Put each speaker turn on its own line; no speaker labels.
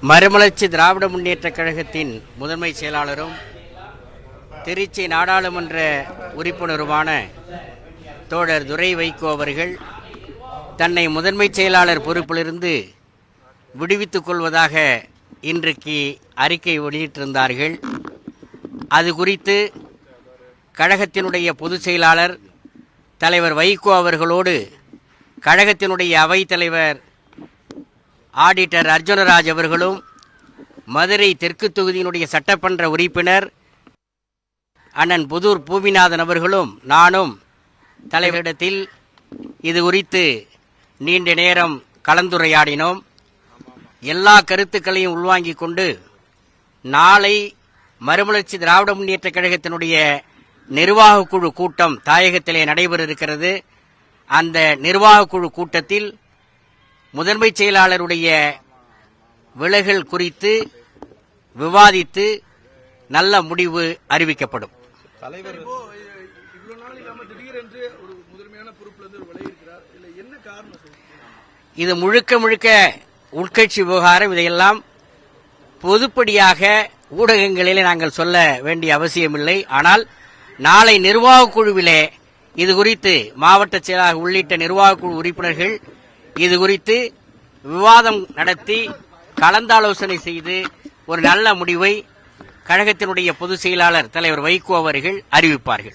மறுமலர்ச்சி திராவிட முன்னேற்றக் கழகத்தின் முதன்மை செயலாளரும் திருச்சி நாடாளுமன்ற உறுப்பினருமான தோழர் துரை வைகோ அவர்கள் தன்னை முதன்மை செயலாளர் பொறுப்பிலிருந்து விடுவித்துக் கொள்வதாக இன்றைக்கு அறிக்கை வெளியிட்டிருந்தார்கள். அது குறித்து கழகத்தினுடைய பொதுச் செயலாளர் தலைவர் வைகோ அவர்களோடு கழகத்தினுடைய அவைத்தலைவர் ஆடிட்டர் அர்ஜுனராஜ் அவர்களும் மதுரை தெற்கு தொகுதியினுடைய சட்டமன்ற உறுப்பினர் அண்ணன் புதூர் பூமிநாதன் அவர்களும் நானும் தலைவரிடத்தில் இது குறித்து நீண்ட நேரம் கலந்துரையாடினோம். எல்லா கருத்துக்களையும் உள்வாங்கிக் கொண்டு நாளை மறுமலர்ச்சி திராவிட முன்னேற்றக் கழகத்தினுடைய நிர்வாகக் குழு கூட்டம் தாயகத்திலே நடைபெற இருக்கிறது. அந்த நிர்வாகக் குழு கூட்டத்தில் முதன்மை செயலாளருடைய விலகல் குறித்து விவாதித்து நல்ல முடிவு அறிவிக்கப்படும். இது முழுக்க முழுக்க உட்கட்சி விவகாரம். இதையெல்லாம் பொதுப்படியாக ஊடகங்களிலே நாங்கள் சொல்ல வேண்டிய அவசியமில்லை. ஆனால் நாளை நிர்வாகக் குழுவிலே இது குறித்து மாவட்ட செயலாளர் உள்ளிட்ட நிர்வாகக் குழு உறுப்பினர்கள் இது குறித்து விவாதம் நடத்தி கலந்தாலோசனை செய்து ஒரு நல்ல முடிவை கழகத்தினுடைய பொதுச் செயலாளர் தலைவர் வைகோ அவர்கள் அறிவிப்பார்கள்.